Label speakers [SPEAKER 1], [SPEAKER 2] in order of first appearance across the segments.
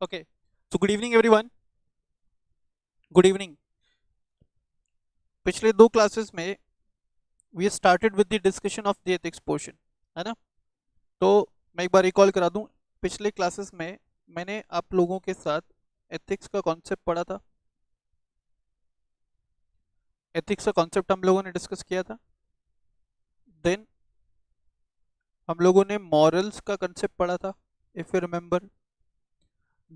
[SPEAKER 1] Okay. So good evening everyone. Good evening. पिछले दो classes में we started with the discussion of the ethics portion, है ना? तो मैं एक बार रिकॉल करा दूं। पिछले क्लासेस में मैंने आप लोगों के साथ एथिक्स का कॉन्सेप्ट पढ़ा था। एथिक्स का कॉन्सेप्ट हम लोगों ने डिस्कस किया था। देन हम लोगों ने मॉरल्स का कंसेप्ट पढ़ा था, इफ यू रिमेंबर।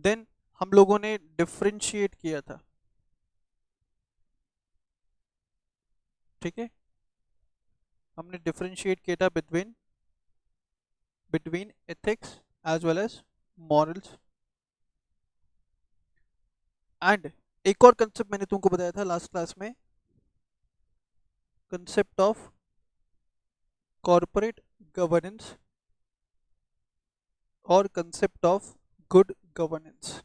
[SPEAKER 1] देन हम लोगों ने डिफरेंशिएट किया था, ठीक है? हमने डिफरेंशिएट किया था between between ethics as well as morals. And एक और कंसेप्ट मैंने तुमको बताया था लास्ट क्लास में, कंसेप्ट ऑफ कॉर्पोरेट गवर्नेंस और कंसेप्ट ऑफ गुड गवर्नेंस।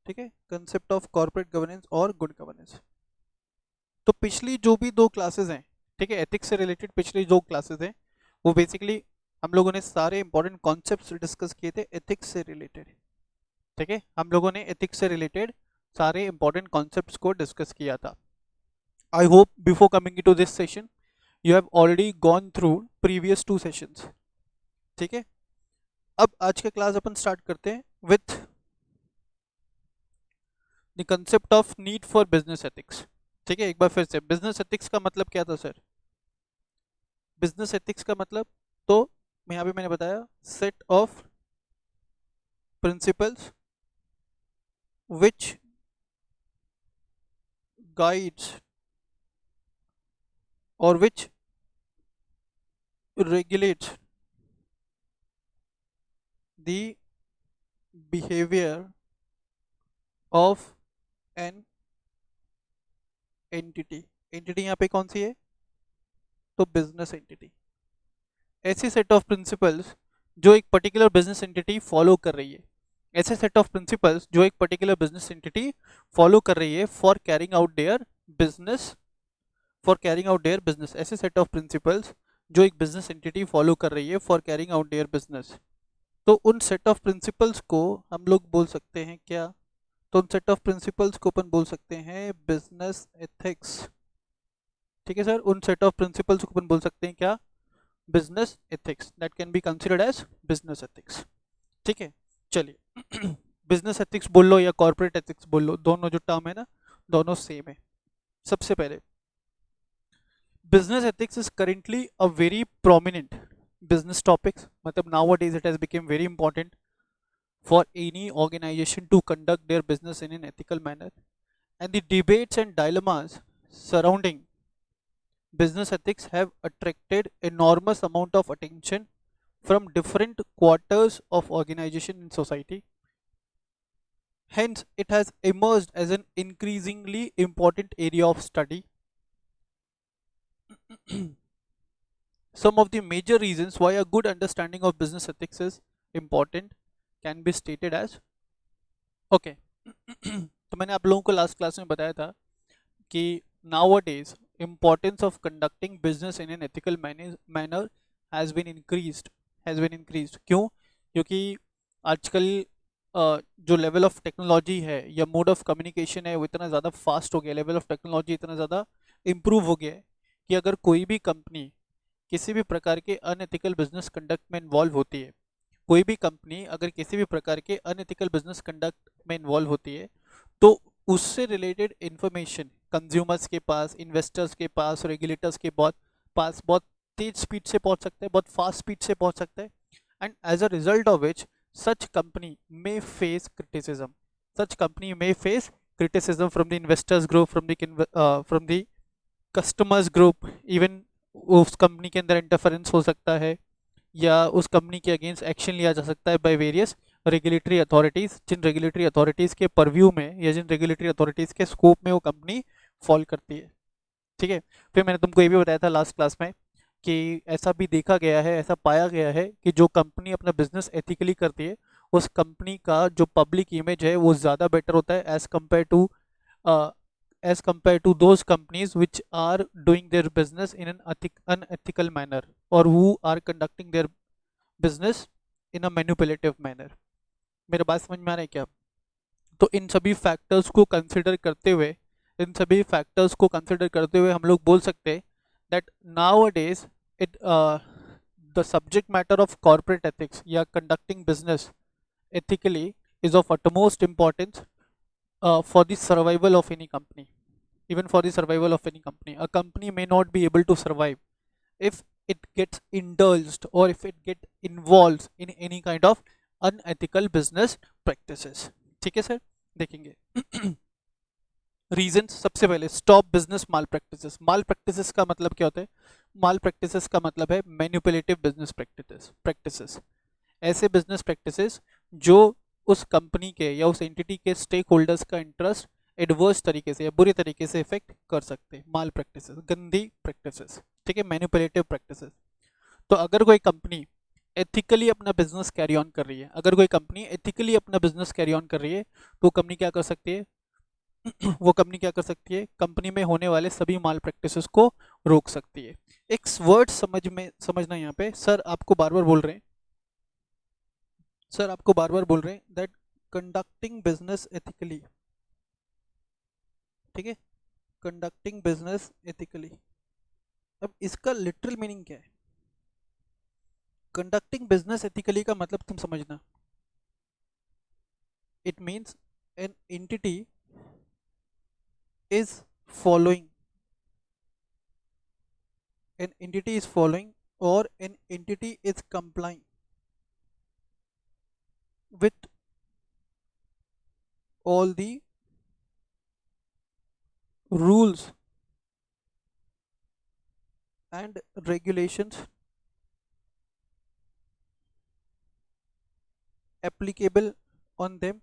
[SPEAKER 1] ठीक है, कंसेप्ट ऑफ कॉर्पोरेट गवर्नेंस और गुड गवर्नेंस। तो पिछली जो भी दो क्लासेस हैं, ठीक है, एथिक्स से रिलेटेड पिछली जो क्लासेस हैं वो बेसिकली हम लोगों ने सारे इंपॉर्टेंट कॉन्सेप्ट्स डिस्कस किए थे एथिक्स से रिलेटेड। ठीक है, हम लोगों ने एथिक्स से रिलेटेड सारे इंपॉर्टेंट कॉन्सेप्ट्स को डिस्कस किया था। I hope before coming to this session you have already gone through previous two sessions। ठीक है, अब आज का क्लास अपन स्टार्ट करते हैं with the concept of need for business ethics. ठीक है, एक बार फिर से, बिजनेस एथिक्स का मतलब क्या था सर? बिजनेस एथिक्स का मतलब, तो यहाँ पे मैंने बताया, set of principles which guides और विच regulates the behavior of an entity। Entity यहाँ पे कौन सी है? तो बिजनेस एंटिटी। ऐसी सेट ऑफ प्रिंसिपल्स जो एक पर्टिकुलर बिजनेस एंटिटी फॉलो कर रही है, ऐसे सेट ऑफ प्रिंसिपल्स जो एक पर्टिकुलर बिजनेस एंटिटी फॉलो कर रही है for carrying out their business, for carrying out their business. ऐसे सेट ऑफ प्रिंसिपल्स जो एक बिजनेस एंटिटी फॉलो कर रही है for carrying out their business. तो उन सेट ऑफ प्रिंसिपल्स को हम लोग बोल सकते हैं क्या? तो उन सेट ऑफ प्रिंसिपल्स को अपन बोल सकते हैं बिजनेस एथिक्स। ठीक है सर, उन सेट ऑफ प्रिंसिपल्स को अपन बोल सकते हैं क्या? Business ethics. That can be considered as business ethics. ठीक है, चलिए बिजनेस एथिक्स बोल लो या कॉर्पोरेट एथिक्स बोल लो, दोनों जो टर्म है ना, दोनों सेम है। सबसे पहले, business ethics is currently a very prominent business topics, मतलब nowadays it has become very important for any organization to conduct their business in an ethical manner, and the debates and dilemmas surrounding business ethics have attracted enormous amount of attention from different quarters of organization in society. Hence it has emerged as an increasingly important area of study. Some of the major reasons why a good understanding of business ethics is important can be stated as, okay, तो मैंने आप लोगों को last class में बताया था कि nowadays importance of conducting business in an ethical manner has been increased। क्यों? क्योंकि आजकल जो लेवल ऑफ टेक्नोलॉजी है या मोड ऑफ कम्युनिकेशन है वो इतना ज़्यादा फास्ट हो गया, लेवल ऑफ टेक्नोलॉजी इतना ज़्यादा इम्प्रूव हो गया है कि अगर कोई भी कंपनी किसी भी प्रकार के अनएथिकल बिजनेस कंडक्ट में इन्वॉल्व होती है, कोई भी कंपनी अगर किसी भी प्रकार के अनएथिकल बिजनेस कंडक्ट में इन्वॉल्व होती है, तो उससे रिलेटेड इंफॉर्मेशन कंज्यूमर्स के पास, इन्वेस्टर्स के पास, रेगुलेटर्स के पास बहुत तेज स्पीड से पहुंच सकता है, बहुत फास्ट स्पीड से पहुंच सकता है। And as a result of which such company may face criticism, such company may face criticism from the investors group, from the customers group, even उस कंपनी के अंदर इंटरफेरेंस हो सकता है या उस कंपनी के अगेंस्ट एक्शन लिया जा सकता है बाय वेरियस रेगुलेटरी अथॉरिटीज़, जिन रेगुलेटरी अथॉरिटीज़ के परव्यू में या जिन रेगुलेटरी अथॉरिटीज़ के स्कोप में वो कंपनी फॉल करती है। ठीक है, फिर मैंने तुमको ये भी बताया था लास्ट क्लास में कि ऐसा भी देखा गया है, ऐसा पाया गया है कि जो कंपनी अपना बिजनेस एथिकली करती है उस कंपनी का जो पब्लिक इमेज है वो ज़्यादा बेटर होता है as compare to those companies which are doing their business in an unethical manner और who are conducting their business in a manipulative manner। मेरा बात समझ में आ रहा है क्या? तो इन सभी फैक्टर्स को कंसिडर करते हुए, हम लोग बोल सकते हैं that nowadays it the subject matter of corporate ethics या conducting business ethically is of utmost importance for the survival of any company. Even for the survival of any company, a company may not be able to survive if it gets indulged or if it get involved in any kind of unethical business practices. ठीक है sir, देखेंगे reason. सबसे पहले stop business माल practices. माल practices का मतलब क्या होता है? माल प्रैक्टिसेस का मतलब है मैनिपुलेटिव बिजनेस प्रैक्टिसेस। ऐसे बिजनेस प्रैक्टिसेस जो उस कंपनी के या उस एंटिटी के स्टेक होल्डर्स का इंटरेस्ट एडवर्स तरीके से या बुरे तरीके से इफेक्ट कर सकते हैं। माल प्रैक्टिसेस, गंदी प्रैक्टिसेस, ठीक है, मैनिपुलेटिव प्रैक्टिसेस। तो अगर कोई कंपनी एथिकली अपना बिजनेस कैरी ऑन कर रही है, तो कंपनी क्या कर सकती है? कंपनी में होने वाले सभी माल प्रैक्टिसेस को रोक सकती है। एक वर्ड समझना यहाँ पे, सर आपको बार बार बोल रहे हैं दैट कंडक्टिंग बिजनेस एथिकली, ठीक है, कंडक्टिंग बिजनेस एथिकली। अब इसका लिटरल मीनिंग क्या है? कंडक्टिंग बिजनेस एथिकली का मतलब तुम समझना, it means an entity is following or an entity is complying with all the rules and regulations applicable on them।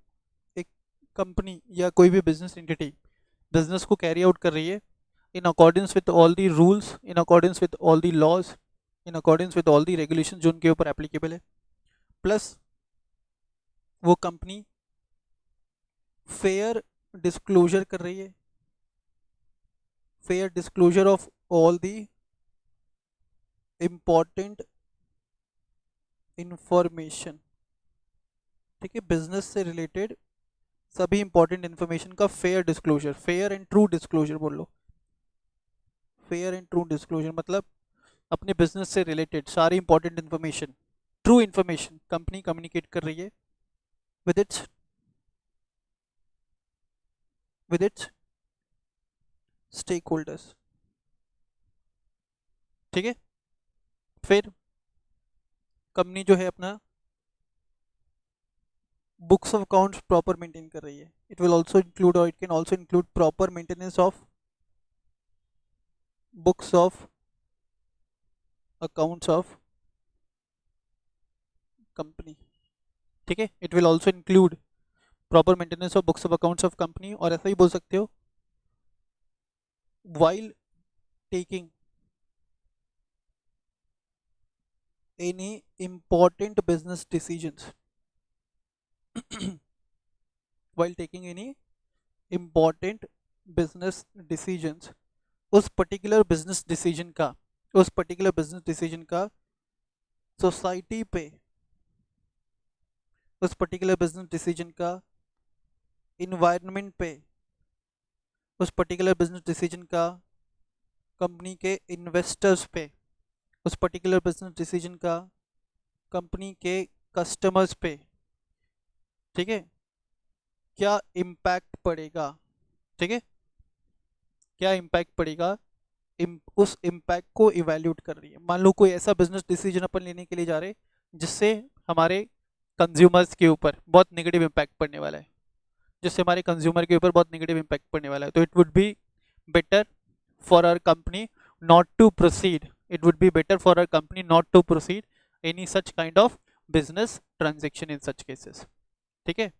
[SPEAKER 1] एक कंपनी या कोई भी बिजनेस एंटिटी बिजनेस को कैरी आउट कर रही है in accordance with all the rules, in accordance with all the laws, in accordance with all the regulation जो उनके ऊपर एप्लीकेबल है, प्लस वो कंपनी फेयर डिस्क्लोजर कर रही है, fair disclosure of all the important information, ठीक है, बिजनेस से रिलेटेड सभी इंपॉर्टेंट इंफॉर्मेशन का fair disclosure, fair and true disclosure बोल लो। फेयर एंड ट्रू डिस्क्लोजर मतलब अपने बिजनेस से रिलेटेड सारी important information, true information company communicate कर रही है विद इट्स स्टेक होल्डर्स, ठीक है। फिर कंपनी जो है अपना books of accounts proper maintain कर रही है। इट विल ऑल्सो इंक्लूड और it can also include proper maintenance of books of accounts of company, ठीक है। It will also include proper maintenance of books of accounts of company, और ऐसा ही बोल सकते हो while taking any important business decisions while taking any important business decisions, उस particular business decision का society पे, उस पर्टिकुलर बिजनेस डिसीजन का इन्वायरमेंट पे, उस पर्टिकुलर बिजनेस डिसीजन का कंपनी के इन्वेस्टर्स पे, उस पर्टिकुलर बिजनेस डिसीजन का कंपनी के कस्टमर्स पे, ठीक है, क्या इम्पैक्ट पड़ेगा, ठीक है, क्या इम्पैक्ट पड़ेगा, उस इम्पैक्ट को इवैल्यूएट कर रही है। मान लो कोई ऐसा बिजनेस डिसीजन अपन लेने के लिए जा रहे हैं जिससे हमारे कंज्यूमर्स के ऊपर बहुत नेगेटिव इम्पैक्ट पड़ने वाला है, तो it would be better for our company not to proceed, any such kind of business transaction in such cases, ठीक है।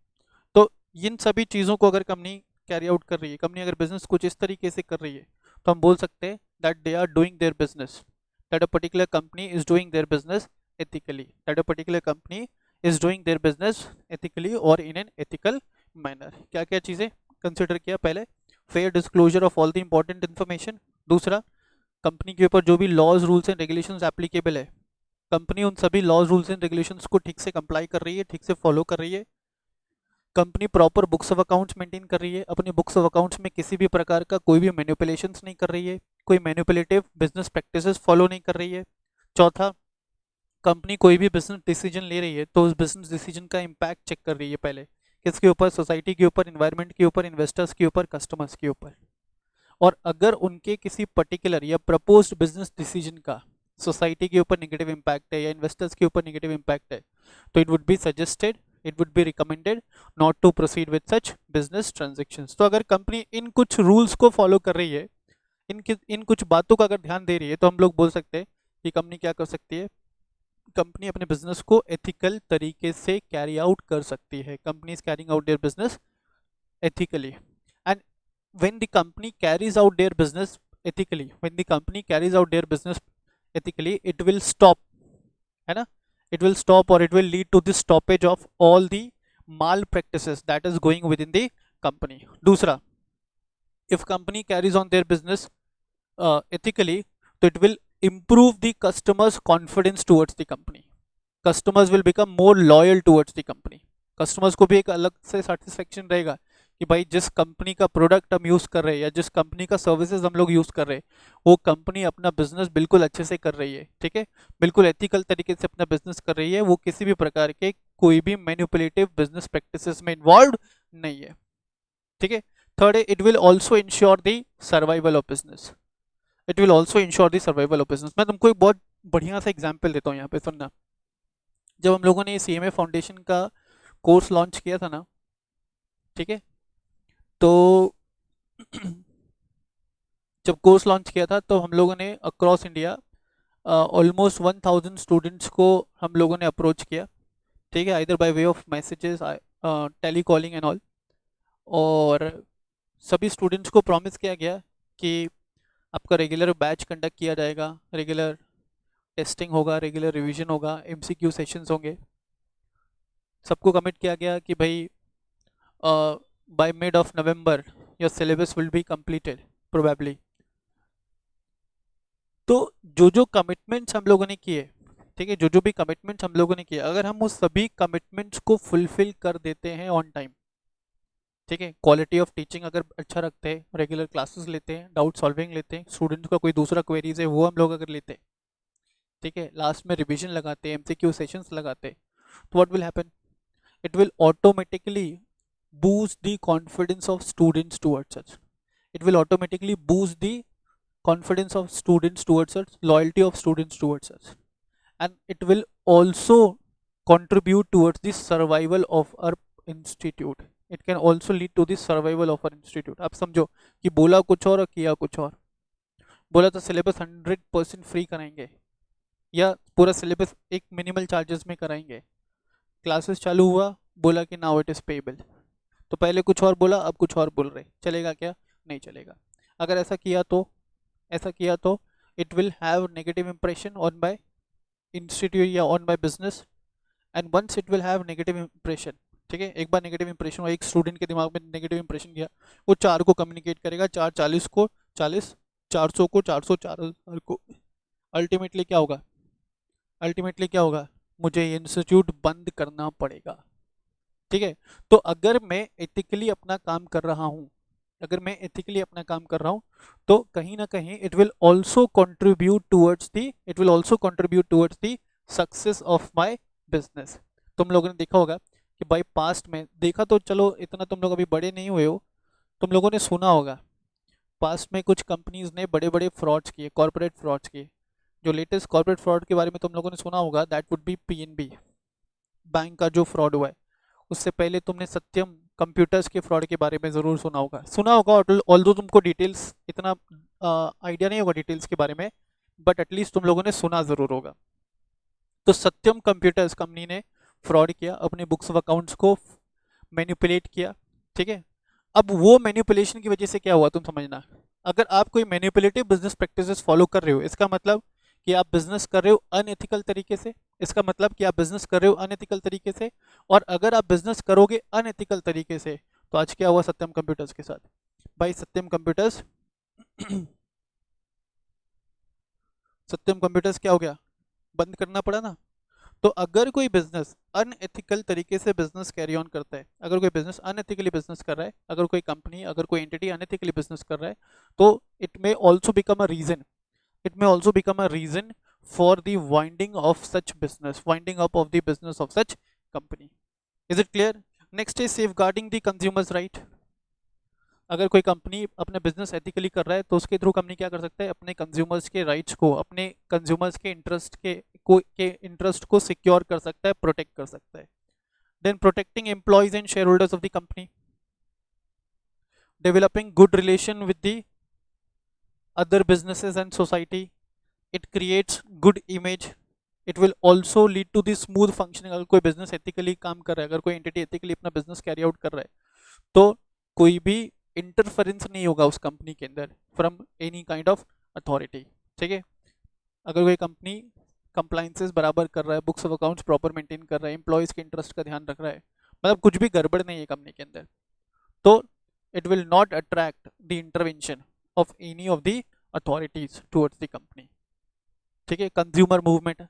[SPEAKER 1] तो इन सभी चीज़ों को अगर कंपनी कैरी आउट कर रही है, कंपनी अगर बिजनेस कुछ इस तरीके से कर रही है, तो हम बोल सकते हैं that they are doing their business, that a particular company is doing their business ethically, और इन एन एथिकल मैनर। क्या क्या चीज़ें कंसिडर किया? पहले fair disclosure of all the important information, दूसरा कंपनी के ऊपर जो भी laws rules and regulations applicable है, कंपनी उन सभी लॉज रूल्स एंड रेगुलेशंस को ठीक से कंप्लाई कर रही है, ठीक से फॉलो कर रही है, company proper books of accounts maintain कर रही है, अपनी बुक्स ऑफ अकाउंट्स में किसी भी प्रकार का कोई भी मैनिपुलेशंस नहीं कर रही है, कोई मैनिपुलेटिव बिजनेस प्रैक्टिसेस फॉलो नहीं कर रही है। चौथा, कंपनी कोई भी बिजनेस डिसीजन ले रही है तो उस बिजनेस डिसीजन का इम्पैक्ट चेक कर रही है पहले, किसके ऊपर, सोसाइटी के ऊपर, इन्वायरमेंट के ऊपर, इन्वेस्टर्स के ऊपर, कस्टमर्स के ऊपर। और अगर उनके किसी पर्टिकुलर या प्रपोज्ड बिजनेस डिसीजन का सोसाइटी के ऊपर नेगेटिव इम्पैक्ट है या इन्वेस्टर्स के ऊपर नेगेटिव इम्पैक्ट है, तो it would be suggested, it would be recommended not to proceed with such business transactions. तो अगर कंपनी इन कुछ रूल्स को फॉलो कर रही है, इन कुछ बातों का अगर ध्यान दे रही है, तो हम लोग बोल सकते हैं कि कंपनी क्या कर सकती है, कंपनी अपने बिजनेस को एथिकल तरीके से कैरी आउट कर सकती है। Company is carrying out their business ethically, and when the company carries out their business ethically, when the company carries out their business ethically, it will stop, है ना, it will stop or it will lead to the stoppage of all the malpractices that is going within the company. दूसरा, if company carries on their business ethically, so it will improve the customers confidence towards the company, customers will become more loyal towards the company, customers को भी एक अलग से satisfaction रहेगा कि भाई जिस कंपनी का प्रोडक्ट हम यूज़ कर रहे हैं या जिस कंपनी का सर्विसेज हम लोग यूज़ कर रहे हैं, वो कंपनी अपना बिजनेस बिल्कुल अच्छे से कर रही है, ठीक है, बिल्कुल एथिकल तरीके से अपना बिजनेस कर रही है, वो किसी भी प्रकार के कोई भी मैनिपुलेटिव बिजनेस प्रैक्टिसेस में इन्वॉल्व नहीं है, ठीक है। थर्ड है, it will also ensure the survival of business, it will also ensure the survival of business. मैं तुमको एक बहुत बढ़िया सा एग्जाम्पल देता हूँ यहाँ पे, सुनना। जब हम लोगों ने CMA फाउंडेशन का कोर्स लॉन्च किया था ना, ठीक है, तो जब कोर्स लॉन्च किया था तो हम लोगों ने अक्रॉस इंडिया ऑलमोस्ट 1000 स्टूडेंट्स को हम लोगों ने अप्रोच किया, ठीक है, either by way of messages, tele calling and all. और सभी स्टूडेंट्स को प्रॉमिस किया गया कि आपका रेगुलर बैच कंडक्ट किया जाएगा, रेगुलर टेस्टिंग होगा, रेगुलर रिवीजन होगा, MCQ सेशंस होंगे। सबको कमिट किया गया कि भाई by mid of November your syllabus will be completed probably. तो जो जो कमिटमेंट्स हम लोगों ने किए, ठीक है, जो जो भी कमिटमेंट्स हम लोगों ने किए, अगर हम उस सभी कमिटमेंट्स को फुलफिल कर देते हैं ऑन टाइम, ठीक है, क्वालिटी ऑफ टीचिंग अगर अच्छा रखते हैं, रेगुलर क्लासेस लेते हैं, डाउट सॉल्विंग लेते हैं, स्टूडेंट्स का कोई दूसरा क्वेरीज है वो हम लोग अगर लेते हैं, ठीक है, लास्ट में रिवीजन लगाते हैं, MCQ सेशंस लगाते हैं, तो what will happen, it will automatically boost the confidence of students towards us, it will automatically boost the confidence of students towards us, loyalty of students towards us, and it will also contribute towards the survival of our institute, it can also lead to the survival of our institute। आप समझो कि बोला कुछ और किया कुछ और, बोला तो सिलेबस 100% फ्री कराएंगे या पूरा सिलेबस एक मिनिमल चार्जेस में कराएंगे, क्लासेस चालू हुआ, बोला कि नाउ इट इज़ पेएबल, तो पहले कुछ और बोला अब कुछ और बोल रहे, चलेगा क्या, नहीं चलेगा। अगर ऐसा किया तो it will have negative impression on by institute या on by business, and once it will have negative impression, ठीक है, एक बार नेगेटिव इंप्रेशन हुआ, एक स्टूडेंट के दिमाग में नेगेटिव इंप्रेशन गया, वो 4 को कम्युनिकेट करेगा, 440 को 40, 400 को 400, 4000 को, अल्टीमेटली क्या होगा, मुझे ये इंस्टीट्यूट बंद करना पड़ेगा, ठीक है। तो अगर मैं एथिकली अपना काम कर रहा हूँ, तो कहीं ना कहीं it will also contribute towards the success of my business. तुम लोगों ने देखा होगा कि भाई पास्ट में देखा, तो चलो इतना तुम लोग अभी बड़े नहीं हुए हो, तुम लोगों ने सुना होगा पास्ट में कुछ कंपनीज ने बड़े बड़े फ्रॉड्स किए, कॉर्पोरेट फ्रॉड्स किए। जो लेटेस्ट कॉर्पोरेट फ्रॉड के बारे में तुम लोगों ने सुना होगा, that would be PNB bank का जो फ्रॉड हुआ है। उससे पहले तुमने सत्यम कंप्यूटर्स के फ्रॉड के बारे में ज़रूर सुना होगा, ऑल्दो तुमको डिटेल्स इतना आइडिया नहीं होगा डिटेल्स के बारे में, बट एटलीस्ट तुम लोगों ने सुना ज़रूर होगा। तो सत्यम कंप्यूटर्स कंपनी ने फ्रॉड किया, अपने बुक्स ऑफ अकाउंट्स को मैनिपुलेट किया, ठीक है। अब वो मैनिपुलेशन की वजह से क्या हुआ तुम समझना, अगर आप कोई मैनिपुलेटिव बिजनेस प्रैक्टिसेस फॉलो कर रहे हो, इसका मतलब कि आप बिजनेस कर रहे हो अनएथिकल तरीके से, और अगर आप बिजनेस करोगे अनएथिकल तरीके से, तो आज क्या हुआ सत्यम कंप्यूटर्स के साथ, भाई सत्यम कंप्यूटर्स क्या हो गया, बंद करना पड़ा ना। तो अगर कोई बिजनेस अनएथिकल तरीके से बिजनेस कैरी ऑन करता है, अगर कोई बिजनेस अनएथिकली बिजनेस कर रहा है, अगर कोई कंपनी, अगर कोई एंटिटी अनएथिकली बिजनेस कर रहा है, तो it may also become a reason, it may also become a reason for the winding of such business, winding up of the business of such company. Is it clear? Next is safeguarding the consumers right. अगर कोई company अपना business ethically कर रहा है तो उसके through company क्या कर सकता है, अपने कंज्यूमर्स के राइट्स को, अपने कंज्यूमर्स के इंटरेस्ट के इंटरेस्ट को सिक्योर कर सकता है, प्रोटेक्ट कर सकता है. Then protecting employees and shareholders of the company, developing good relation with the other businesses and society, it creates good image, it will also lead to the smooth functioning. अगर कोई business ethically काम कर रहा है, अगर कोई entity ethically अपना business carry out कर रहा है, तो कोई भी इंटरफेरेंस नहीं होगा उस कंपनी के अंदर from any kind of authority. ठीक है, अगर कोई कंपनी कंप्लाइंसेस बराबर कर रहा है, books of accounts proper maintain कर रहा है, एम्प्लॉयज़ के इंटरेस्ट का ध्यान रख रहा है, मतलब कुछ भी गड़बड़ नहीं है कंपनी के अंदर, तो it will not attract the intervention of any of the authorities towards the company. ठीक है, consumer movement,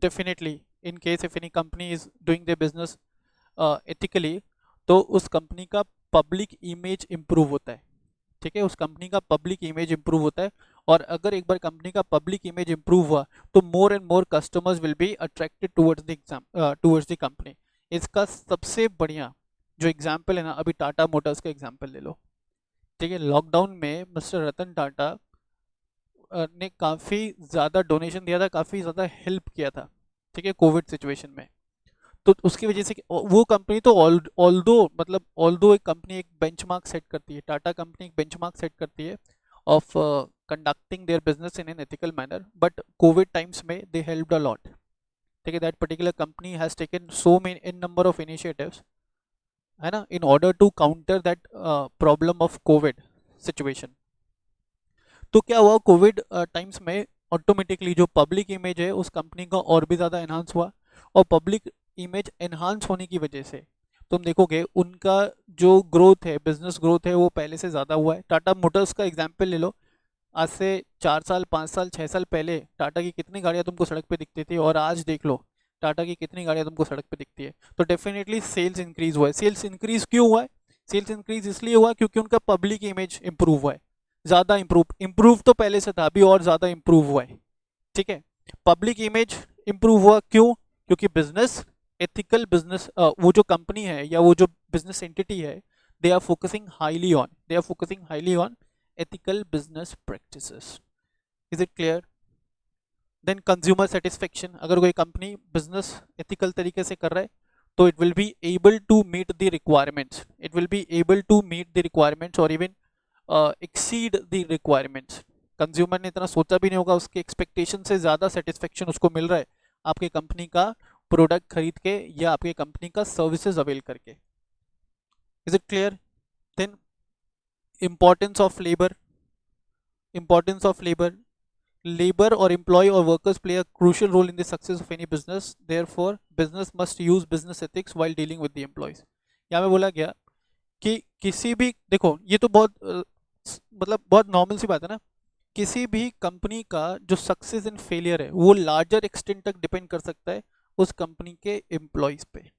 [SPEAKER 1] definitely in case if any company is doing their business ethically, तो उस कंपनी का पब्लिक इमेज इंप्रूव होता है. ठीक है, उस कंपनी का पब्लिक इमेज इंप्रूव होता है, और अगर एक बार कंपनी का पब्लिक इमेज इंप्रूव हुआ तो more and more customers will be attracted towards the company. इसका सबसे बढ़िया जो एग्जाम्पल है ना, अभी टाटा मोटर्स का एग्जाम्पल ले लो. ठीक है, लॉकडाउन में मिस्टर रतन टाटा ने काफ़ी ज़्यादा डोनेशन दिया था, काफ़ी ज़्यादा हेल्प किया था. ठीक है, कोविड सिचुएशन में, तो उसकी वजह से वो कंपनी तो ऑल्दो एक कंपनी एक बेंचमार्क सेट करती है, टाटा कंपनी एक बेंचमार्क सेट करती है of conducting their business in an ethical manner, but covid times में दे हेल्प्ड अ लॉट. ठीक है, that particular company has taken so many in number of initiatives, है ना, in order to counter that problem of covid situation. तो क्या हुआ, covid times में automatically जो पब्लिक इमेज है उस कंपनी का और भी ज़्यादा एनहांस हुआ, और पब्लिक इमेज एनहांस होने की वजह से तुम देखोगे उनका जो ग्रोथ है, बिजनेस ग्रोथ है, वो पहले से ज़्यादा हुआ है. टाटा मोटर्स का एग्जाम्पल ले लो, आज से 4 साल 5 साल 6 साल पहले टाटा की कितनी गाड़ियाँ तुमको सड़क पे दिखती थी, और आज देख लो टाटा की कितनी गाड़ियाँ तुमको सड़क पे दिखती है. तो डेफिनेटली सेल्स इंक्रीज हुआ है. सेल्स इंक्रीज क्यों हुआ है? सेल्स इंक्रीज इसलिए हुआ क्योंकि उनका पब्लिक इमेज इंप्रूव हुआ है, ज़्यादा इंप्रूव तो पहले से था, अभी और ज़्यादा इंप्रूव हुआ है. ठीक है, पब्लिक इमेज इंप्रूव हुआ क्यों? क्योंकि बिजनेस एथिकल बिजनेस, वो जो कंपनी है या वो जो बिजनेस एंटिटी है, they are focusing highly on ethical business practices. Is it clear? Then consumer satisfaction, अगर कोई कंपनी बिजनेस एथिकल तरीके से कर रहा है तो it will be able to meet the requirements or even exceed the requirements. Consumer ने इतना सोचा भी नहीं होगा, उसके एक्सपेक्टेशन से ज़्यादा सेटिस्फेक्शन उसको मिल रहा है आपके कंपनी का प्रोडक्ट खरीद के या आपके कंपनी का सर्विसेज अवेल करके. Is it clear? Then importance of labor or employee or workers play a crucial role in the success of any business. Therefore business must use business ethics while dealing with the employees. यहाँ में बोला गया कि किसी भी, देखो ये तो बहुत मतलब बहुत नॉर्मल सी बात है ना, किसी भी कंपनी का जो सक्सेस एंड फेलियर है वो लार्जर एक्सटेंट तक डिपेंड कर सकता है उस कंपनी के एम्प्लॉयज पे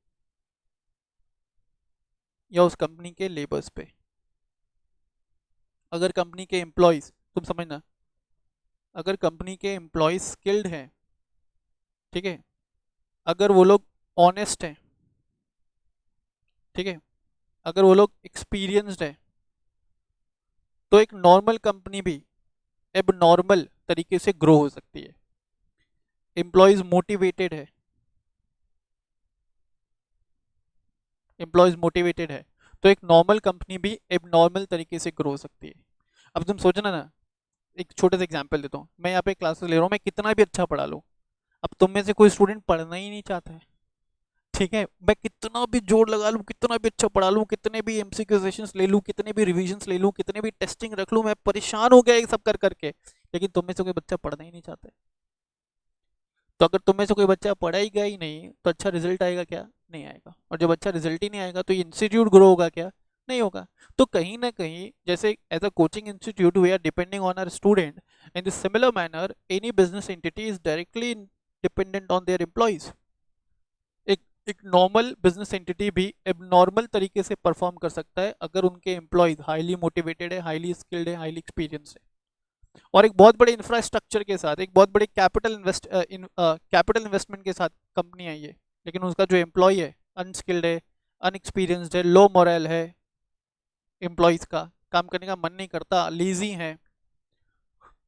[SPEAKER 1] या उस कंपनी के लेबर्स पे. अगर कंपनी के एम्प्लॉयज़, तुम समझना, अगर कंपनी के एम्प्लॉयज़ स्किल्ड हैं, ठीक है, अगर वो लोग ऑनेस्ट हैं, ठीक है, अगर वो लोग एक्सपीरियंस्ड हैं, तो एक नॉर्मल कंपनी भी एबनॉर्मल तरीके से ग्रो हो सकती है. एम्प्लॉयज़ मोटिवेटेड है तो एक नॉर्मल कंपनी भी एबनॉर्मल तरीके से ग्रो हो सकती है. अब तुम सोचना ना, एक छोटे से एग्जांपल देता हूँ. मैं यहाँ पे क्लासेस ले रहा हूँ, मैं कितना भी अच्छा पढ़ा लूँ, अब तुम में से कोई स्टूडेंट पढ़ना ही नहीं चाहता है. ठीक है, मैं कितना भी जोर लगा लूँ, कितना भी अच्छा पढ़ा लूँ, कितने भी एमसीक्यू सेशंस ले लूँ, कितने भी रिविजन्स ले लूँ, कितने भी टेस्टिंग रख लूँ, मैं परेशान हो गया ये सब कर करके, लेकिन तुम में से कोई बच्चा पढ़ना ही नहीं चाहता है. तो अगर तुम में से कोई बच्चा पढ़ाएगा ही नहीं तो अच्छा रिजल्ट आएगा क्या? नहीं आएगा. और जब अच्छा रिजल्ट ही नहीं आएगा तो ये इंस्टीट्यूट ग्रो होगा क्या? नहीं होगा. तो कहीं ना कहीं जैसे as a coaching institute we are depending on our student, in the similar manner any business entity is directly dependent on their employees. एक नॉर्मल बिजनेस एंटिटी भी एबनॉर्मल तरीके से परफॉर्म कर सकता है अगर उनके एम्प्लॉयज हाईली मोटिवेटेड है, हाईली स्किल्ड है, हाईली एक्सपीरियंस है, और एक बहुत बड़े इंफ्रास्ट्रक्चर के साथ, एक बहुत बड़े कैपिटल इन्वेस्टमेंट के साथ कंपनी है ये, लेकिन उसका जो एम्प्लॉय है अनस्किल्ड है, अनएक्सपीरियंस्ड है, लो मोरल है, एम्प्लॉयज का काम करने का मन नहीं करता, लेजी है,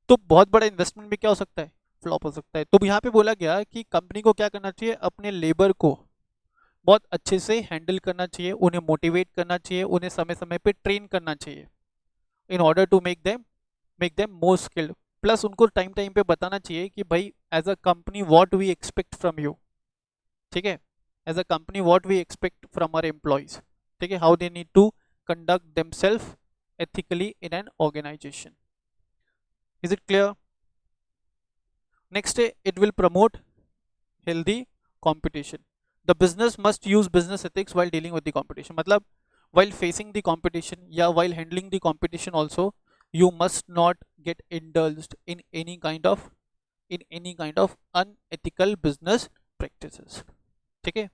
[SPEAKER 1] तो बहुत बड़ा इन्वेस्टमेंट भी क्या हो सकता है, फ्लॉप हो सकता है। तो यहाँ पे बोला गया कि कंपनी को क्या करना चाहिए, अपने लेबर को बहुत अच्छे से हैंडल करना चाहिए, उन्हें मोटिवेट करना चाहिए, उन्हें समय समय पे ट्रेन करना चाहिए, in order to make them more skilled. Plus उनको टाइम टाइम पे बताना चाहिए कि भाई as a company what we expect from you, ठीक है, as a company what we expect from our employees, ठीक है, how they need to conduct themselves ethically in an organization. Is it clear? Next, it will promote healthy competition. The business must use business ethics while dealing with the competition. मतलब while facing the competition या while handling the competition also, you must not get indulged in any kind of unethical business practices. ठीक है,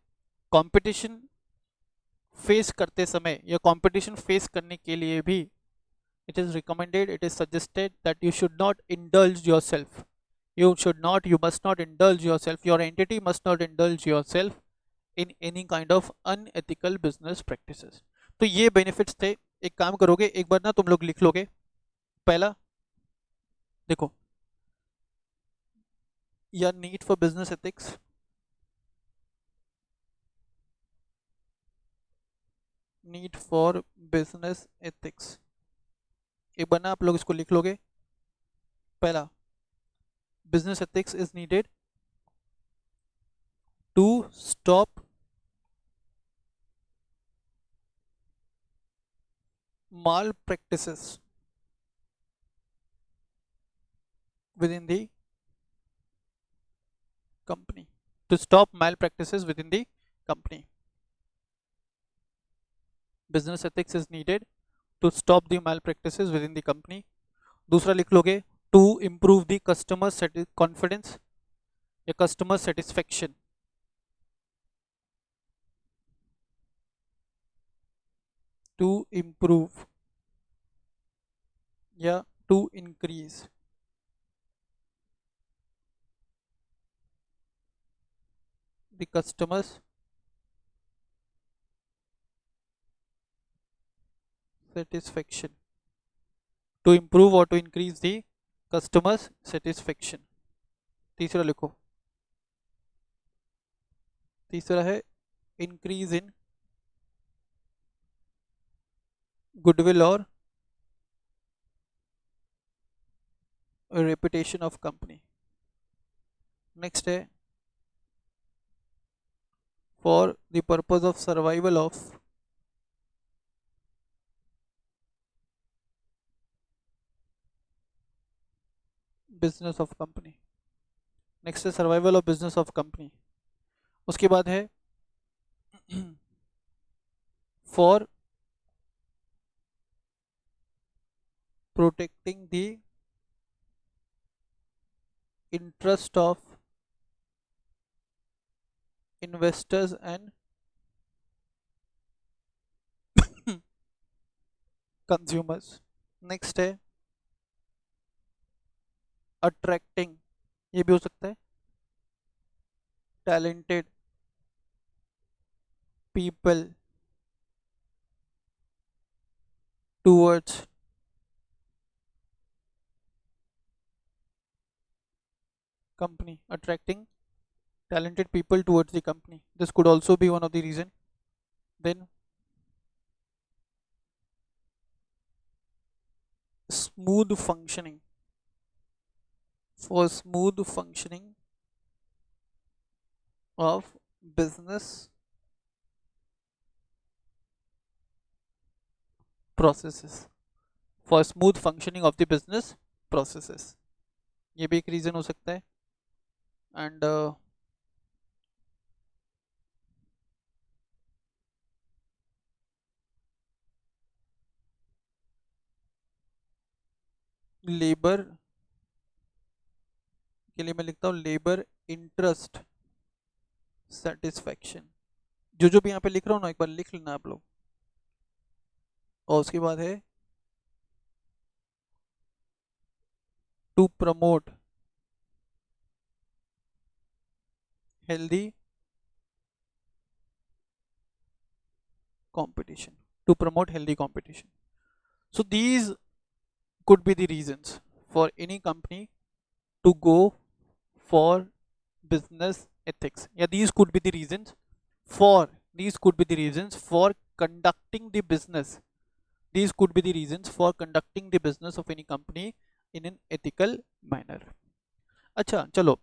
[SPEAKER 1] competition face करते समय या competition face करने के लिए भी it is recommended, it is suggested that you should not indulge yourself, you must not indulge yourself, your entity must not indulge yourself in any kind of unethical business practices. तो ये benefits थे। एक काम करोगे, एक बार ना तुम लोग लिख लोगे। पहला देखो, या need for business ethics, need for business ethics, एक बार ना आप लोग इसको लिख लोगे। पहला, business ethics is needed to stop malpractices within the company, to stop malpractices within the company. Business ethics is needed to stop the malpractices within the company. दूसरा लिख लोगे, to improve the customer confidence या customer satisfaction, to improve या to increase the customers satisfaction, to improve or to increase the customers satisfaction. तीसरा लिखो, तीसरा है increase in goodwill or reputation of company. Next है for the purpose of survival of business of company. Next है survival of business of company. उसके बाद है for protecting the interest of investors and consumers. Next है attracting, ये भी हो सकता है, talented people towards company, attracting talented people towards the company, this could also be one of the reason. Then smooth functioning, for smooth functioning of business processes, for smooth functioning of the business processes, ये भी एक reason हो सकता है। And labour के लिए मैं लिखता हूँ लेबर इंटरेस्ट सेटिस्फैक्शन, जो जो भी यहाँ पे लिख रहा हूँ ना, एक बार लिख लेना आप लोग। और उसके बाद है to promote healthy competition, to promote healthy competition. So these could be the reasons for any company to go for business ethics. Yeah, these could be the reasons for, these could be the reasons for conducting the business, these could be the reasons for conducting the business of any company in an ethical manner. अच्छा चलो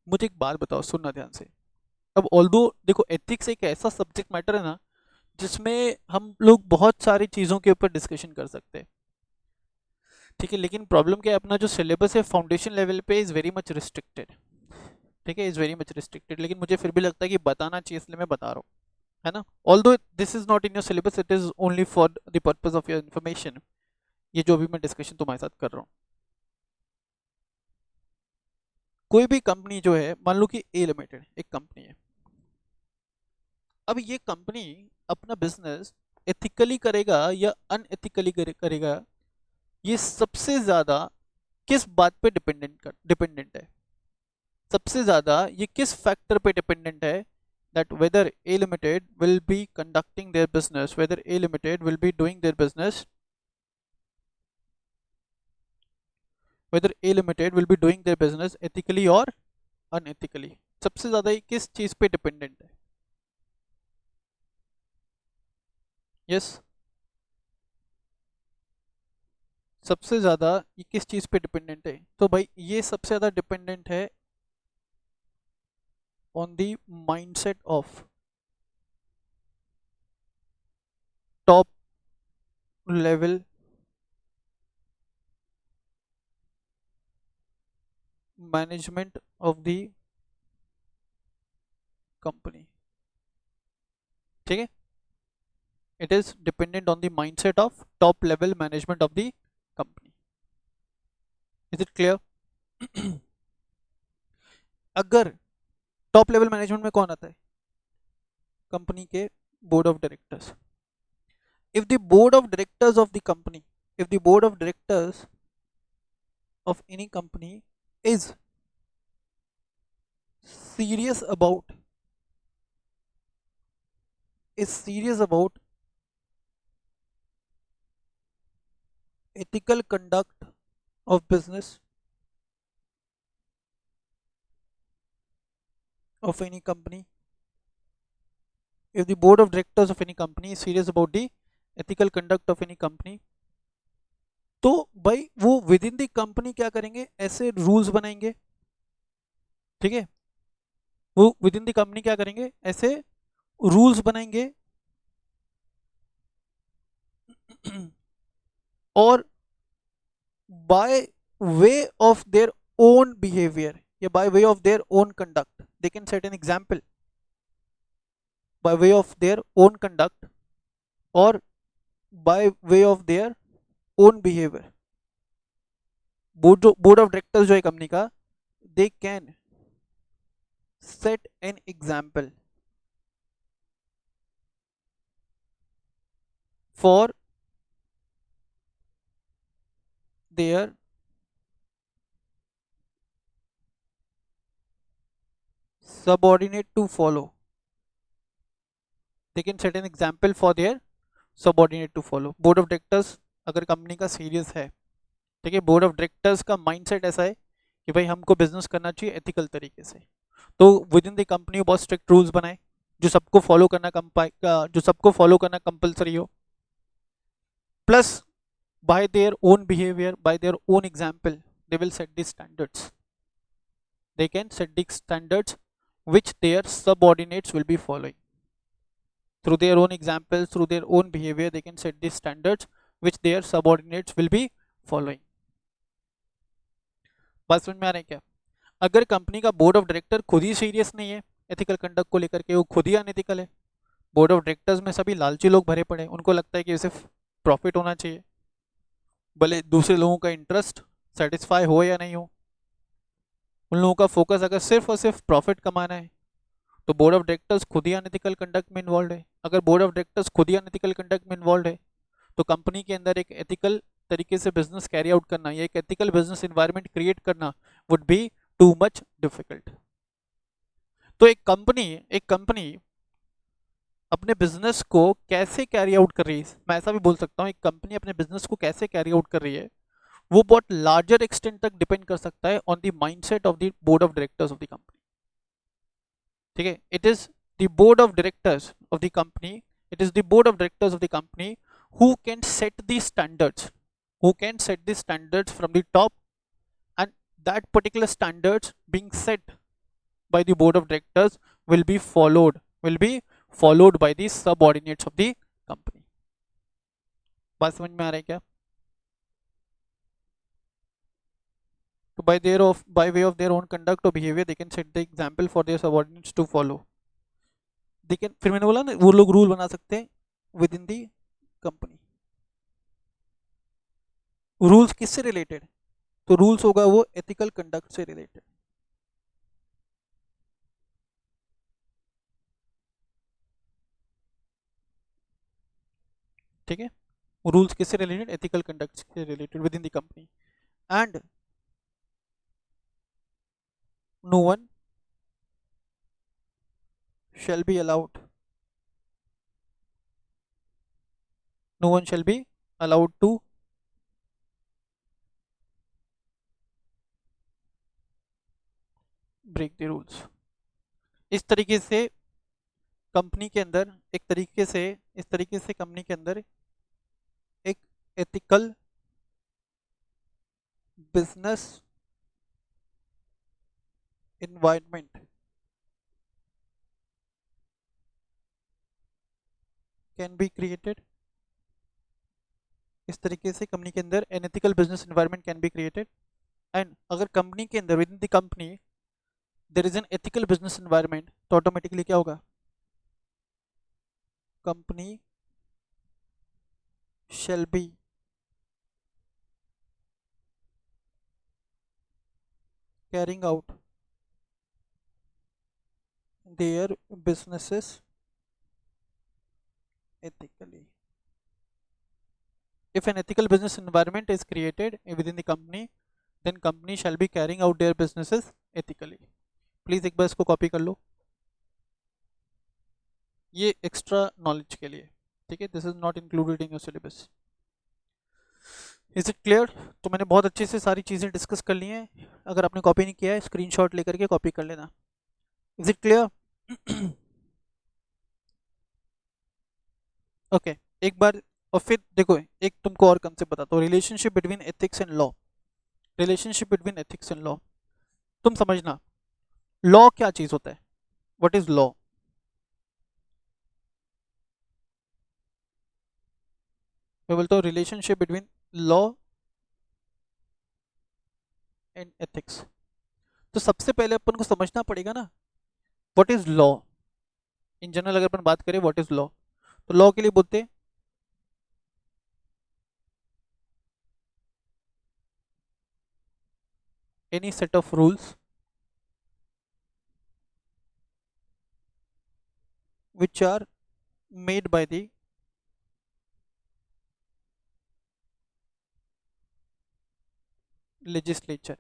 [SPEAKER 1] मुझे एक बात बताओ, सुनना ध्यान से। अब ऑल्दो देखो एथिक्स एक ऐसा सब्जेक्ट मैटर है ना जिसमें हम लोग बहुत सारी चीज़ों के ऊपर डिस्कशन कर सकते हैं, ठीक है, लेकिन प्रॉब्लम क्या है, अपना जो सिलेबस है फाउंडेशन लेवल पे इज़ वेरी मच रिस्ट्रिक्टेड, ठीक है, इज़ वेरी मच रिस्ट्रिक्टेड, लेकिन मुझे फिर भी लगता है कि बताना चाहिए, इसलिए मैं बता रहा हूँ, है ना। Although this is not in your syllabus, it is only for the purpose of your information, ये जो भी मैं डिस्कशन तुम्हारे साथ कर रहा हूँ। कोई भी कंपनी जो है, मान लो कि ए लिमिटेड एक कंपनी है, अब ये कंपनी अपना बिजनेस एथिकली करेगा या अनएथिकली करेगा, ये सबसे ज़्यादा किस बात पे डिपेंडेंट है, सबसे ज़्यादा ये किस फैक्टर पे डिपेंडेंट है, that whether A Limited will be conducting their business, whether A Limited will be doing their business, whether A Limited will be doing their business ethically or unethically, सबसे ज़्यादा ये किस चीज़ पे डिपेंडेंट है? Yes, सबसे ज़्यादा ये किस चीज़ पे डिपेंडेंट है? तो भाई ये सबसे ज़्यादा डिपेंडेंट है on the mindset of top level management of the company, ठीक है, it is dependent on the mindset of top level management of the company. Is it clear? अगर टॉप लेवल मैनेजमेंट में कौन आता है? कंपनी के board of directors. if the board of directors of the company if the board of directors of any company is serious about is serious about ethical conduct of business of any company, if the board of directors of any company is serious about the ethical conduct of any company, तो भाई वो with in the company क्या करेंगे, ऐसे rules बनाएंगे, ठीक है, वो विद इन द कंपनी क्या करेंगे, ऐसे रूल्स बनाएंगे और by way of their own behaviour या by way of their own conduct they can set an example, by way of their own conduct or by way of their own behavior, board of directors जो है company का, they can set an example for their subordinate to follow, they can set an example for their subordinate to follow. Board of directors अगर company का serious है, ठीक है, board of directors का mindset ऐसा है कि भाई हमको बिजनेस करना चाहिए एथिकल तरीके से, तो विद इन द कंपनी बहुत स्ट्रिक्ट रूल्स बनाए जो सबको फॉलो करना कंपलसरी हो, plus by their own behavior, by their own example, they will set the standards, they can set the standards which their subordinates will be following. Through their own examples, through their own behavior, they can set the standards which their subordinates will be following. बात समझ में आ रही है क्या? अगर company का board of director खुद ही serious नहीं है एथिकल कंडक्ट को लेकर के, वो खुद ही अनएथिकल है, बोर्ड ऑफ डायरेक्टर्स में सभी लालची लोग भरे पड़े, उनको लगता है कि सिर्फ प्रॉफिट होना चाहिए, भले दूसरे लोगों का इंटरेस्ट सेटिस्फाई हो या नहीं हो, उन लोगों का फोकस अगर सिर्फ और सिर्फ प्रॉफिट कमाना है, तो बोर्ड ऑफ डायरेक्टर्स खुद ही अनएथिकल कंडक्ट में इन्वॉल्व है। अगर बोर्ड ऑफ डायरेक्टर्स खुद ही अनएथिकल कंडक्ट में इन्वॉल्व है तो कंपनी के अंदर एक एथिकल तरीके से बिजनेस कैरी आउट करना या एक एथिकल बिजनेस एनवायरनमेंट क्रिएट करना would be too much difficult. तो एक कंपनी अपने बिजनेस को कैसे कैरी आउट कर रही है, मैं ऐसा भी बोल सकता हूँ, एक कंपनी अपने बिजनेस को कैसे कैरी आउट कर रही है वो बहुत लार्जर एक्सटेंट तक डिपेंड कर सकता है on the mindset of the board of directors of the company. ठीक है, it is the board of directors of the company, it is the board of directors of the company who can set the standards, who can set the standards from the top, and that particular standards being set by the board of directors will be followed by the subordinates of the company। बात समझ में आ रहा है क्या? तो by way of their own conduct or behavior they can set the example for their subordinates to follow। फिर मैंने बोला ना वो लोग रूल बना सकते हैं with in the company. Rules किससे रिलेटेड? तो रूल्स होगा वो एथिकल कंडक्ट से रिलेटेड। ठीक है, रूल्स किससे रिलेटेड? एथिकल कंडक्ट से related within the company. And no one shall be allowed no one shall be allowed to break the rules। इस तरीके से कंपनी के अंदर इस तरीके से कंपनी के अंदर एक ethical business environment can be created. इस तरीके से कंपनी के अंदर an ethical business environment can be created. And अगर कंपनी के अंदर within the company there is an ethical business environment तो ऑटोमेटिकली क्या होगा? Company shall be carrying out their businesses ethically। If an ethical business environment is created within the company, then company shall be carrying out their businesses ethically। Please एक बार इसको copy कर लो, ये extra knowledge के लिए। ठीक है, this is not included in your syllabus. Is it clear? तो मैंने बहुत अच्छे से सारी चीज़ें डिस्कस कर ली हैं। अगर आपने कॉपी नहीं किया है स्क्रीनशॉट लेकर के कॉपी कर लेना। Is it clear? ओके, एक बार और फिर देखो एक तुमको और कंसेप्ट बताता हूँ, relationship between ethics and law. Relationship between ethics and law, तुम समझना लॉ क्या चीज होता है, व्हाट इज लॉ? मैं बोलता हूँ relationship between law and ethics. तो सबसे पहले अपन को समझना पड़ेगा ना what is law. In general अगर अपन बात करें व्हाट इज लॉ, तो लॉ के लिए बोलते हैं any set of rules which are made by the legislature।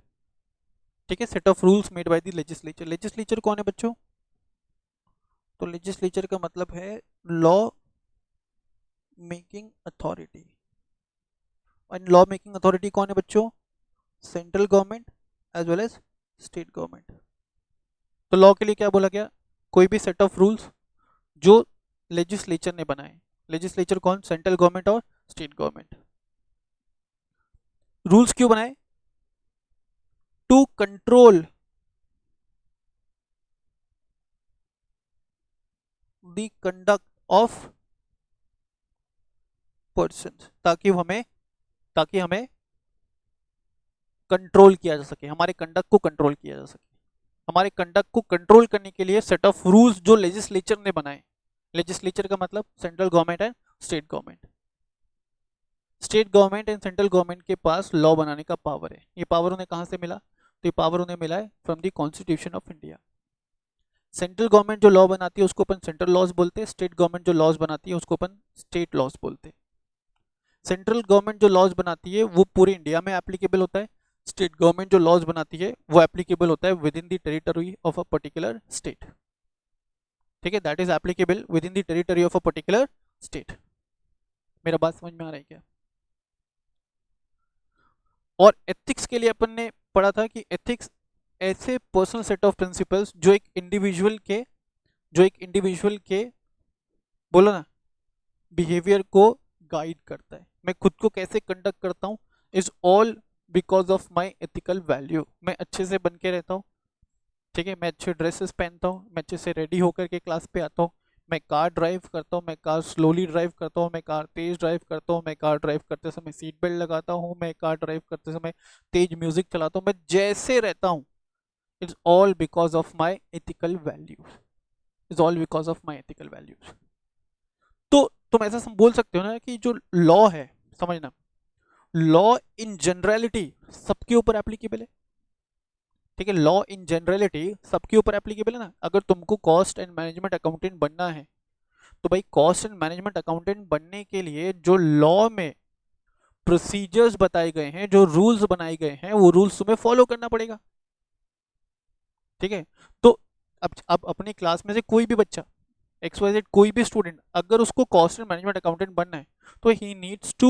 [SPEAKER 1] ठीक है, set of rules made by the legislature. Legislature कौन है बच्चों? तो लेजिस्लेचर का मतलब है law making authority. And law making authority कौन है बच्चों? Central government as well as state government. तो लॉ के लिए क्या बोला गया? कोई भी सेट ऑफ रूल्स जो लेजिस्लेचर ने बनाए। लेजिस्लेचर कौन? सेंट्रल गवर्नमेंट और स्टेट गवर्नमेंट। रूल्स क्यों बनाए? To control the conduct of person, ताकि हमें कंट्रोल किया जा सके, हमारे कंडक्ट को कंट्रोल किया जा सके। हमारे कंडक्ट को कंट्रोल करने के लिए सेट ऑफ रूल्स जो लेजिस्लेचर ने बनाए। लेजिस्लेचर का मतलब central government and state government. State government and central government के पास लॉ बनाने का पावर है। ये पावर उन्हें कहां से मिला? तो ये पावर उन्हें मिला है from the constitution of India. Central government जो लॉ बनाती है उसको अपन सेंट्रल लॉज बोलते हैं, स्टेट गवर्नमेंट जो लॉज बनाती है उसको अपन स्टेट लॉज बोलते हैं। सेंट्रल गवर्नमेंट जो लॉज बनाती है वो पूरे इंडिया में एप्लीकेबल होता है, स्टेट गवर्नमेंट जो लॉज बनाती है वो एप्लीकेबल होता है with in the territory of a particular state. ठीक है, that is applicable with in the territory of a particular state. मेरा बात समझ में आ रहा है क्या? और एथिक्स के लिए अपन ने पढ़ा था कि एथिक्स ऐसे पर्सनल सेट ऑफ प्रिंसिपल्स जो एक इंडिविजुअल के बोलो ना बिहेवियर को गाइड करता है। मैं खुद को कैसे कंडक्ट करता हूँ is all because of my ethical value. मैं अच्छे से बन के रहता हूँ, ठीक है, मैं अच्छे ड्रेसेस पहनता हूँ, मैं अच्छे से रेडी होकर के क्लास पे आता हूँ, मैं कार ड्राइव करता हूँ, मैं कार स्लोली ड्राइव करता हूँ, मैं कार तेज ड्राइव करता हूँ, मैं कार ड्राइव करते समय सीट बेल्ट लगाता हूँ, मैं कार ड्राइव करते समय तेज म्यूजिक चलाता हूँ, मैं जैसे रहता हूँ it's all because of my ethical values, is all because of my ethical values. तो तुम ऐसा बोल सकते हो ना कि जो लॉ है, समझना, लॉ इन जनरलिटी सबके ऊपर एप्लीकेबल है। ठीक है, लॉ इन जनरलिटी सबके ऊपर एप्लीकेबल है ना। अगर तुमको कॉस्ट एंड मैनेजमेंट अकाउंटेंट बनना है तो भाई कॉस्ट एंड मैनेजमेंट अकाउंटेंट बनने के लिए जो लॉ में प्रोसीजर्स बताए गए हैं, जो रूल्स बनाए गए हैं, वो रूल्स तुम्हें फॉलो करना पड़ेगा। ठीक है, तो अब अपनी क्लास में से कोई भी बच्चा XYZ कोई भी स्टूडेंट अगर उसको कॉस्ट एंड मैनेजमेंट अकाउंटेंट बनना है तो he needs to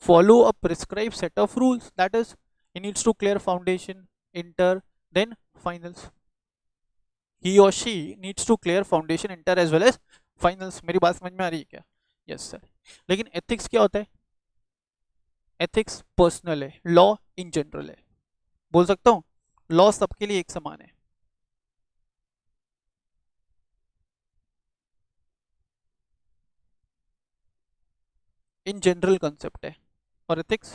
[SPEAKER 1] follow a prescribe set of rules, that is he needs to clear foundation, inter, then finals. He और she needs to clear foundation, inter as well as finals. मेरी बात समझ में आ रही है क्या? Yes sir. लेकिन ethics क्या होता है? एथिक्स पर्सनल है, लॉ इन जनरल है। बोल सकता हूँ लॉ सबके लिए एक समान है। इन जनरल कंसेप्ट है और एथिक्स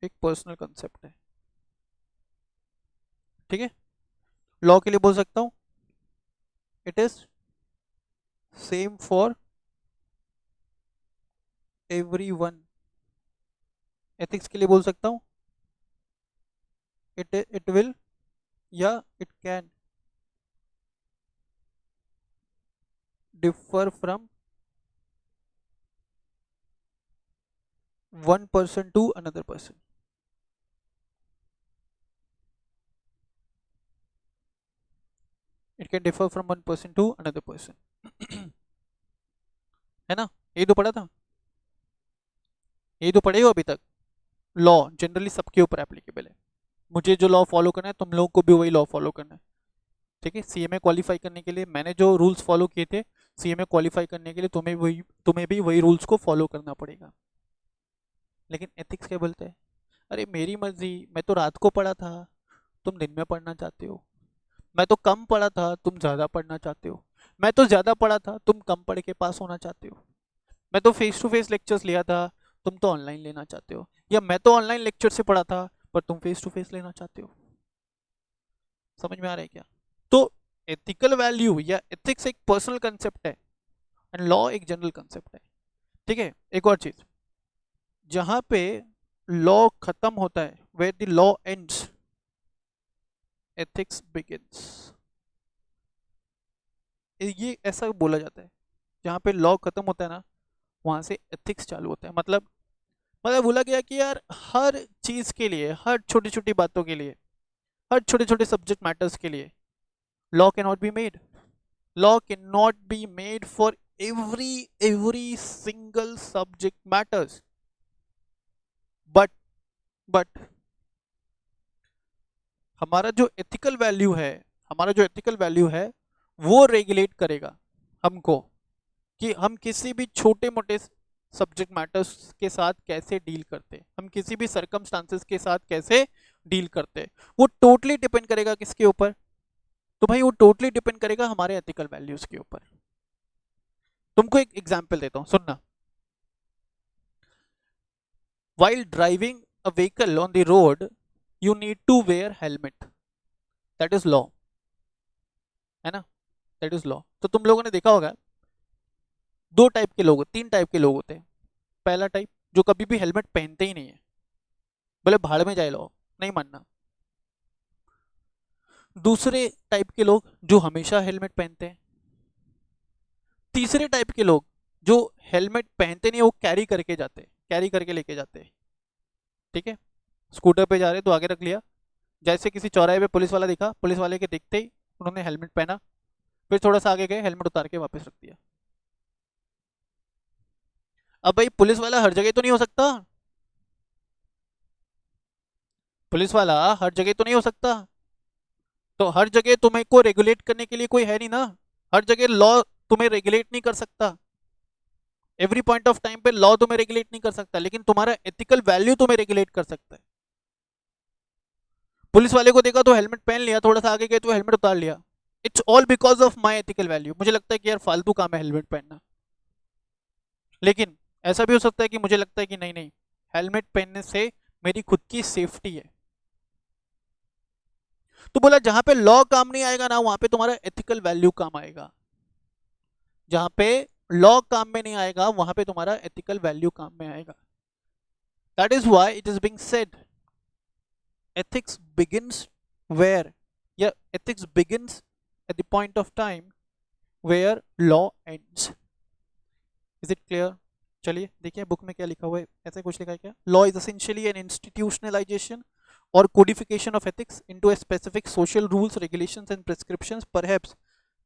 [SPEAKER 1] एक पर्सनल कंसेप्ट है। ठीक है, लॉ के लिए बोल सकता हूँ it is same for everyone. Ethics के लिए बोल सकता हूँ इट विल या it can differ from one person to another person. It can differ from one person to another person. है ना, यही तो पढ़ा था, यही तो पढ़े हो अभी तक। लॉ जनरली सबके ऊपर एप्लीकेबल है। मुझे जो लॉ फॉलो करना है तुम लोगों को भी वही लॉ फॉलो करना है। ठीक है, सीएमए क्वालिफाई करने के लिए मैंने जो रूल्स फॉलो किए थे, सीएमए क्वालिफाई करने के लिए तुम्हें भी वही रूल्स को फॉलो करना पड़ेगा। लेकिन एथिक्स क्या बोलते हैं? अरे मेरी मर्जी, मैं तो रात को पढ़ा था, तुम दिन में पढ़ना चाहते हो। मैं तो कम पढ़ा था, तुम ज़्यादा पढ़ना चाहते हो। मैं तो ज़्यादा पढ़ा था, तुम कम पढ़ के पास होना चाहते हो। मैं तो फेस टू फेस लेक्चर्स लिया था, तुम तो ऑनलाइन लेना चाहते हो। या मैं तो ऑनलाइन लेक्चर से पढ़ा था पर तुम फेस टू फेस लेना चाहते हो। समझ में आ रहा है क्या? तो एथिकल वैल्यू या एथिक्स एक पर्सनल कंसेप्ट है एंड लॉ एक जनरल कंसेप्ट है। ठीक है, एक और चीज, जहां पे लॉ खत्म होता है, where the law ends ethics begins. ये ऐसा बोला जाता है, जहां पे लॉ खत्म होता है ना वहां से एथिक्स चालू होता है। मतलब बोला गया कि यार हर चीज के लिए, हर छोटी छोटी बातों के लिए, हर छोटे छोटे सब्जेक्ट मैटर्स के लिए law can not be made. Law can not be made for every single subject matters, but but हमारा जो एथिकल वैल्यू है, हमारा जो एथिकल वैल्यू है वो रेगुलेट करेगा हमको कि हम किसी भी छोटे मोटे सब्जेक्ट मैटर्स के साथ कैसे डील करते हैं, हम किसी भी सरकमस्टांसेस के साथ कैसे डील करते हैं। वो टोटली डिपेंड करेगा किसके ऊपर? तो भाई वो टोटली डिपेंड करेगा हमारे एथिकल वैल्यूज के ऊपर। तुमको एक एग्जांपल देता हूं, सुनना। While driving a vehicle on the road, you need to wear helmet. That is law, है ना? That is law. तो तुम लोगों ने देखा होगा दो टाइप के लोग, तीन टाइप के लोग होते हैं। पहला टाइप जो कभी भी हेलमेट पहनते ही नहीं है, बोले भाड़ में जाए लो। नहीं मानना। दूसरे टाइप के लोग जो हमेशा हेलमेट पहनते हैं। तीसरे टाइप के लोग जो हेलमेट पहनते नहीं, वो कैरी करके जाते हैं, कैरी करके लेके जाते हैं। ठीक है, स्कूटर पे जा रहे तो आगे रख लिया, जैसे किसी चौराहे पे पुलिस वाला दिखा, पुलिस वाले के दिखते ही उन्होंने हेलमेट पहना, फिर थोड़ा सा आगे गए, हेलमेट उतार के वापस रख दिया। अब भाई पुलिस वाला हर जगह तो नहीं हो सकता, पुलिस वाला हर जगह तो नहीं हो सकता, तो हर जगह तुम्हें को रेगुलेट करने के लिए कोई है नहीं ना, हर जगह लॉ तुम्हें रेगुलेट नहीं कर सकता, एवरी पॉइंट ऑफ टाइम पे लॉ तुम्हें रेगुलेट नहीं कर सकता, लेकिन तुम्हारा एथिकल वैल्यू तुम्हें रेगुलेट कर सकता है। पुलिस वाले को देखा तो हेलमेट पहन लिया, थोड़ा सा आगे गए तो हेलमेट उतार लिया, it's all because of my ethical value. मुझे लगता है कि यार फालतू काम है हेलमेट पहनना, लेकिन ऐसा भी हो सकता है कि मुझे लगता है कि नहीं नहीं, हेलमेट पहनने से मेरी खुद की सेफ्टी है। तो बोला जहां पे लॉ काम नहीं आएगा ना, वहां पे तुम्हारा एथिकल वैल्यू काम आएगा। जहां पे लॉ काम में नहीं आएगा, वहां पे तुम्हारा एथिकल वैल्यू काम में आएगा। That is why it is being said ethics begins where, yeah, ethics begins at the point of time where law ends. Is it clear? चलिए देखिए बुक में क्या लिखा हुआ है, ऐसे कुछ लिखा है क्या, law is essentially an institutionalization or codification of ethics into a specific social rules, regulations and prescriptions. Perhaps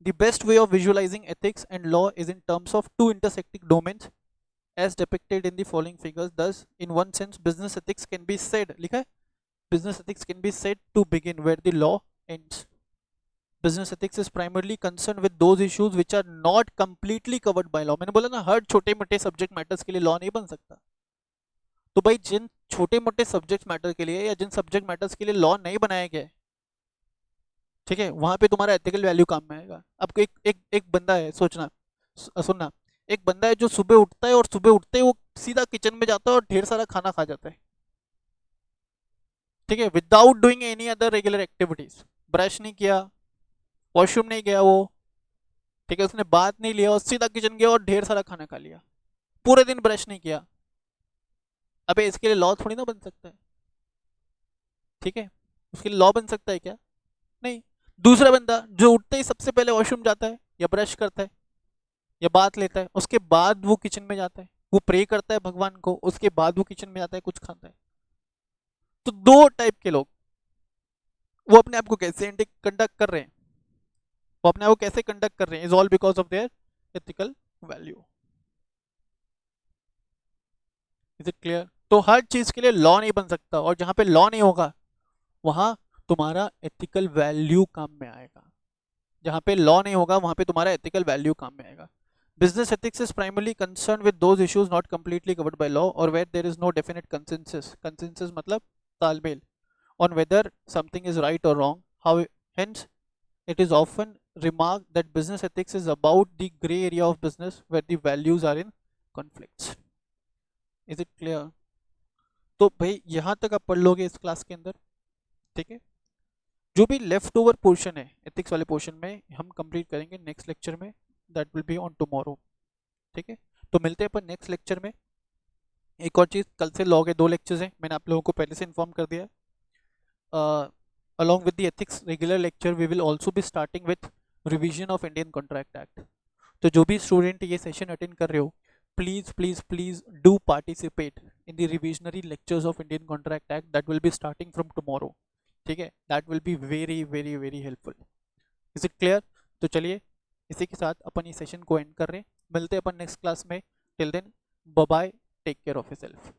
[SPEAKER 1] the best way of visualizing ethics and law is in terms of two intersecting domains as depicted in the following figures. Thus in one sense business ethics can be said, लिखा है, business ethics can be said to begin where the law ends. Business ethics is primarily concerned with those issues which are not completely covered by law. मैंने बोला ना हर छोटे मोटे subject matters के लिए law नहीं बन सकता, तो भाई जिन छोटे मोटे सब्जेक्ट मैटर के लिए या जिन सब्जेक्ट मैटर्स के लिए लॉ नहीं बनाए गए, ठीक है, वहां पे तुम्हारा एथिकल वैल्यू काम में आएगा। अब एक बंदा है, सोचना, सुनना, एक बंदा है जो सुबह उठता है और सुबह उठते ही वो सीधा किचन में जाता है और ढेर सारा खाना खा जाता है, ठीक है, without doing any other regular activities, brush नहीं किया, वॉशरूम नहीं गया वो, ठीक है, उसने बात नहीं लिया और सीधा किचन गया और ढेर सारा खाना खा लिया, पूरे दिन ब्रश नहीं किया। अबे इसके लिए लॉ थोड़ी ना बन सकता है, ठीक है, उसके लिए लॉ बन सकता है क्या, नहीं। दूसरा बंदा जो उठते ही सबसे पहले वॉशरूम जाता है या ब्रश करता है या बात लेता है, उसके बाद वो किचन में जाता है, वो प्रे करता है भगवान को, उसके बाद वो किचन में जाता है कुछ खाता है। तो दो टाइप के लोग, वो अपने आप को कैसे कंडक्ट कर रहे हैं, वो अपने आप को कैसे कंडक्ट कर रहे हैं, is all because of their ethical value. Is it clear? तो हर चीज के लिए लॉ नहीं बन सकता, और जहां पे लॉ नहीं होगा वहां तुम्हारा एथिकल वैल्यू काम में आएगा, जहां पे लॉ नहीं होगा वहां पे तुम्हारा एथिकल वैल्यू काम में आएगा। Business ethics is primarily concern with those issues not completely covered by law और where there is no definite consensus, consensus मतलब तालमेल, on whether something is right or wrong. How, hence, it is often remarked that business ethics is about the gray area of business where the values are in conflicts. Is it clear? तो भाई यहाँ तक आप पढ़ लोगे इस class के अंदर, ठीक है। जो भी लेफ्ट ओवर पोर्शन है एथिक्स वाले पोर्शन में हम कंप्लीट करेंगे नेक्स्ट लेक्चर में, that will be on tomorrow, ठीक है। तो मिलते हैं अपन नेक्स्ट लेक्चर में। एक और चीज़, कल से लॉ के 2 लेक्चर्स हैं, मैंने आप लोगों को पहले से इन्फॉर्म कर दिया है। Along with the ethics regular lecture we will also be starting with revision of Indian Contract Act. तो जो भी स्टूडेंट ये सेशन अटेंड कर रहे हो, please please please do participate in the revisionary lectures of Indian contract act, that will be starting from tomorrow, ठीक है, that will be very very very helpful. Is it clear? तो चलिए इसी के साथ अपन ये सेशन को एंड कर रहे हैं, मिलते हैं अपन नेक्स्ट क्लास में। Till then bye bye, take care of yourself.